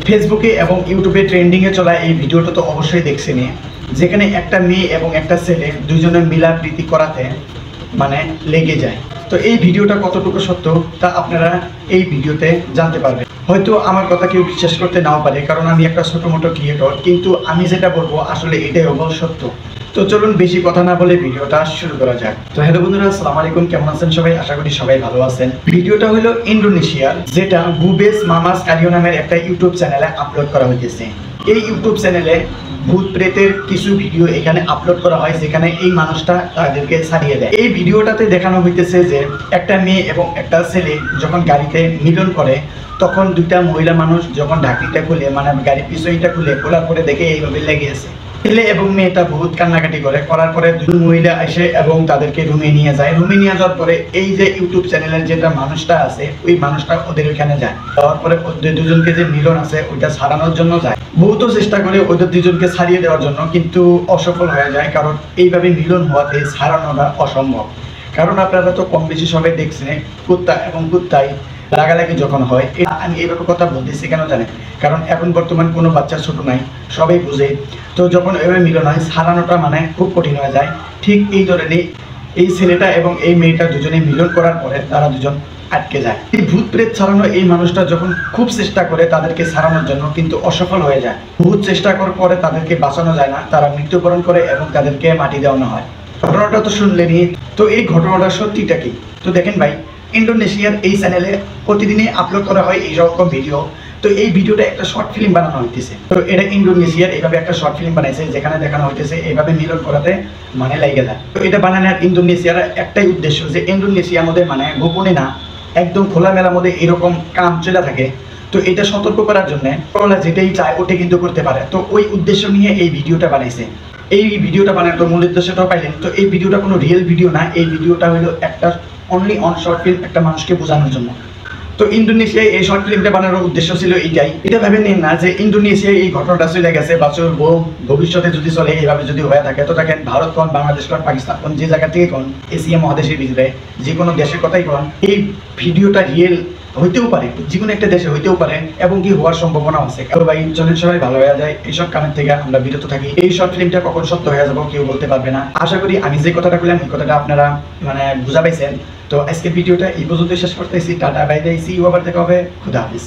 ফেসবুকে এবং ইউটিউবে ট্রেন্ডিংয়ে চলা এই ভিডিওটা তো অবশ্যই দেখছেনই, যেখানে একটা মেয়ে এবং একটা ছেলে দুজনে মিলাপ্রীতি করাতে মানে লেগে যায়। তো এই ভিডিওটা কতটুকু সত্য তা আপনারা এই ভিডিওতে জানতে পারবেন। হয়তো আমার কথা কেউ বিশ্বাস করতে নাও পারে, কারণ আমি একটা ছোটো মোটো ক্রিয়েটর, কিন্তু আমি যেটা বলবো আসলে এটাই হলো সত্য। তো চলুন বেশি কথা না বলে ভিডিওটা শুরু করা যাক। তো হ্যালো বন্ধুরা, আসসালামু আলাইকুম, কেমন আছেন সবাই? আশা করি সবাই ভালো আছেন। ভিডিওটা হলো ইন্দোনেশিয়ার, যেটা বুবেস মামাস কারিও নামের একটা ইউটিউব চ্যানেলে আপলোড করা হয়েছে। এই ইউটিউব চ্যানেলে ভূত প্রেতের কিছু ভিডিও এখানে আপলোড করা হয়, যেখানে এই মানুষটা তাদেরকে ছাড়িয়ে দেয়। এই ভিডিওটাতে দেখানো হইতেছে যে একটা মেয়ে এবং একটা ছেলে যখন গাড়িতে মিলন করে, তখন দুইটা মহিলা মানুষ যখন ঢাকনিটা খুলে মানে গাড়ির পিছনটা খুলে খোলার পরে দেখে এইভাবে লেগে আছে। ছেলে এবং মেয়েটা বহুত কান্নাকাটি করার পরে দুই মহিলা আসে এবং তাদেরকে রুমে নিয়ে যায়। রুমে নিয়ে যাওয়ার পরে এই যে ইউটিউব চ্যানেলের যেটা মানুষটা আছে, ওই মানুষটা ওদের ওইখানে যায়। যাওয়ার পরে ওদের দুজনকে যে মিলন আছে ওইটা ছাড়ানোর জন্য যায়। বহুত চেষ্টা করে ওদের দুজনকে ছাড়িয়ে দেওয়ার জন্য, কিন্তু অসফল হয়ে যায়, কারণ এইভাবে মিলন হওয়াতে ছাড়ানোটা অসম্ভব। কারণ আপনারা তো কম বেশি সবাই দেখছেন, কুত্তা এবং কুত্তাই লাগালাগি যখন হয়। আমি এইভাবে কথা বলতেছি কেন জানেন? কারণ এখন বর্তমান কোনো বাচ্চা ছোট নাই, সবাই বুঝে। তো যখন এভাবে মিলন হয়, ছাড়ানোটা মানে খুব কঠিন হয়ে যায়। ঠিক এই ধরনের এই ছেলেটা এবং এই মেয়েটা দুজনে মিলন করার পরে তারা দুজন আটকে যায়। এই ভূত প্রেত ছাড়ানো এই মানুষটা যখন খুব চেষ্টা করে তাদেরকে ছাড়ানোর জন্য, কিন্তু অসফল হয়ে যায়। বহুত চেষ্টা করার পরে তাদেরকে বাঁচানো যায় না, তারা মৃত্যুবরণ করে এবং তাদেরকে মাটি দেওয়ানো হয়। ঘটনাটা তো শুনলেনই। তো এই ঘটনাটা সত্যিটা কি? তো দেখেন ভাই, ইন্দোনেশিয়ার এই চ্যানেলে প্রতিদিনই আপলোড করা হয় এই রকম ভিডিও। তো এই ভিডিওটা একটা শর্ট ফিল্ম বানানো হইতেছে। তো এটা ইন্দোনেশিয়ার এইভাবে একটা শর্ট ফিল্ম বানাইছে, যেখানে দেখানো হইতেছে এইভাবে মিলন করাতে মানে লাগে যায়। তো এটা বানানোর ইন্দোনেশিয়ার একটাই উদ্দেশ্য, যে ইন্দোনেশিয়ার মধ্যে মানে গোপনে না, একদম খোলামেলার মধ্যে এরকম কাম চলে থাকে। তো এটা সতর্ক করার জন্য ওরা যেটাই চায় ওটা কিন্তু করতে পারে। তো ওই উদ্দেশ্য নিয়ে এই ভিডিওটা বানাইছে। এই ভিডিওটা বানানোর তো মূল উদ্দেশ্যটাও পাইলেন। তো এই ভিডিওটা কোনো রিয়েল ভিডিও না, এই ভিডিওটা হলো একটা অনলি অন শর্ট ফিল্ম, একটা মানুষকে বোঝানোর জন্য। তো ইন্দোনেশিয়ায় এই শর্ট ফিল্মটা বানানোর উদ্দেশ্য ছিল এইটাই। এটা ভেবে নিন না যে ইন্দোনেশিয়ায় এই ঘটনাটা চলে গেছে বা চলবো, ভবিষ্যতে যদি চলে এইভাবে যদি হয়ে থাকে, তো দেখেন ভারত কোন, বাংলাদেশ কোন, পাকিস্তান কোন, যে জায়গা থেকে কোন, এশিয়া মহাদেশের ভিতরে যে কোনো দেশের কথাই কোন, এই ভিডিওটা রিয়েল হইতেও পারে, যে কোনো একটা দেশে হইতেও পারে এবং কি হওয়ার সম্ভাবনা আছে। তো ভাই চলেন সবাই ভালো হয়ে যায়, এইসব কামের থেকে আমরা বিরত থাকি। এই শর্ট ফিল্মটা কখন সত্য হয়ে যাবো কেউ বলতে পারবে না। আশা করি আমি যে কথাটা বললাম এই কথাটা আপনারা মানে বুঝা পাইছেন। তো আজকের ভিডিওটা এই পর্যন্ত শেষ করতেছি। Tata, bye bye, see you, আবার দেখা হবে। খুদা হাফিজ।